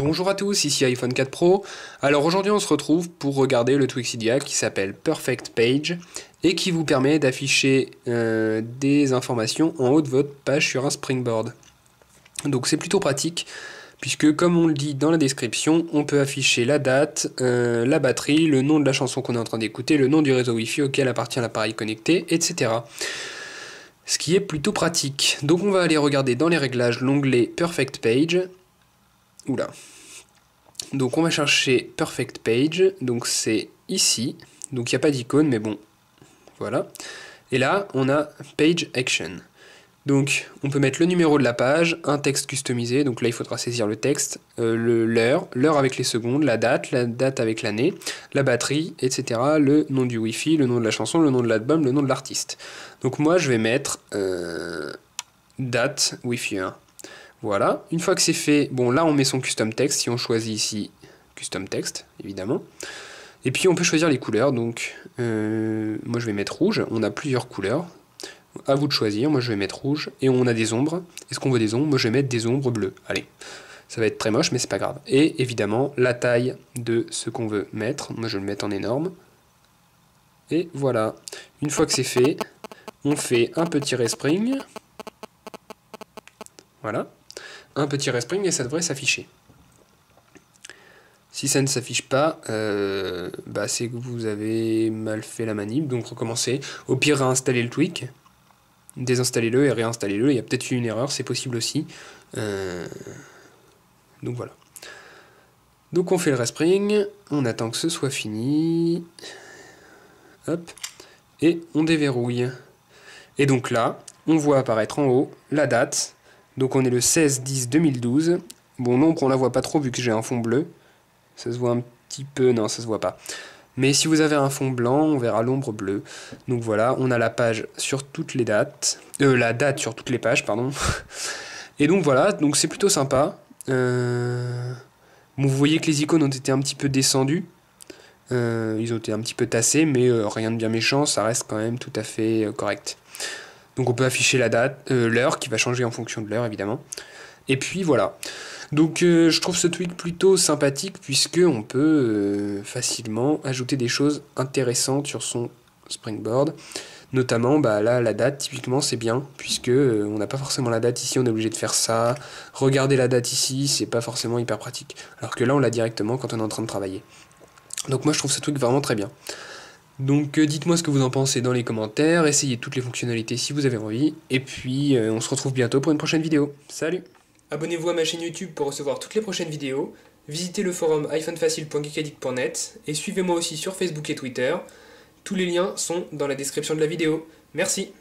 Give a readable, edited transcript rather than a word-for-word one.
Bonjour à tous, ici iPhone 4 Pro. Alors aujourd'hui on se retrouve pour regarder le Twixidia qui s'appelle Perfect Page et qui vous permet d'afficher des informations en haut de votre page sur un Springboard. Donc c'est plutôt pratique puisque comme on le dit dans la description, on peut afficher la date, la batterie, le nom de la chanson qu'on est en train d'écouter, le nom du réseau Wi-Fi auquel appartient l'appareil connecté, etc. Ce qui est plutôt pratique. Donc on va aller regarder dans les réglages l'onglet Perfect Page. Oula. Donc on va chercher Perfect Page, donc c'est ici, donc il n'y a pas d'icône mais bon, voilà. Et là on a Page Action. Donc on peut mettre le numéro de la page, un texte customisé, donc là il faudra saisir le texte, l'heure avec les secondes, la date avec l'année, la batterie, etc. Le nom du Wi-Fi, le nom de la chanson, le nom de l'album, le nom de l'artiste. Donc moi je vais mettre date Wi-Fi 1. Voilà, une fois que c'est fait, bon là on met son custom text, si on choisit ici custom text évidemment, et puis on peut choisir les couleurs, donc moi je vais mettre rouge, on a plusieurs couleurs, à vous de choisir, moi je vais mettre rouge, et on a des ombres, est-ce qu'on veut des ombres? Moi je vais mettre des ombres bleues, allez, ça va être très moche mais c'est pas grave, et évidemment la taille de ce qu'on veut mettre, moi je vais le mettre en énorme, et voilà, une fois que c'est fait, on fait un petit respring, voilà, un petit respring et ça devrait s'afficher. Si ça ne s'affiche pas, c'est que vous avez mal fait la manip, donc recommencez. Au pire, réinstallez le tweak, désinstallez-le et réinstallez-le. Il y a peut-être eu une erreur, c'est possible aussi. Donc voilà. Donc on fait le respring, on attend que ce soit fini. Hop, et on déverrouille. Et donc là, on voit apparaître en haut la date. Donc on est le 16-10-2012. Bon, l'ombre, on la voit pas trop vu que j'ai un fond bleu. Ça se voit un petit peu, non ça se voit pas. Mais si vous avez un fond blanc, on verra l'ombre bleue. Donc voilà, on a la page sur toutes les dates. La date sur toutes les pages, pardon. Et donc voilà, donc c'est plutôt sympa. Bon, vous voyez que les icônes ont été un petit peu descendues. Ils ont été un petit peu tassés, mais rien de bien méchant, ça reste quand même tout à fait correct. Donc on peut afficher la date, l'heure, qui va changer en fonction de l'heure évidemment. Et puis voilà. Donc je trouve ce tweak plutôt sympathique puisque on peut facilement ajouter des choses intéressantes sur son Springboard. Notamment là la date typiquement c'est bien puisque on n'a pas forcément la date ici, on est obligé de faire ça. Regarder la date ici c'est pas forcément hyper pratique. Alors que là on l'a directement quand on est en train de travailler. Donc moi je trouve ce tweak vraiment très bien. Donc dites-moi ce que vous en pensez dans les commentaires, essayez toutes les fonctionnalités si vous avez envie. Et puis on se retrouve bientôt pour une prochaine vidéo. Salut! Abonnez-vous à ma chaîne YouTube pour recevoir toutes les prochaines vidéos, visitez le forum iPhoneFacile.geekaddict.net et suivez-moi aussi sur Facebook et Twitter. Tous les liens sont dans la description de la vidéo. Merci.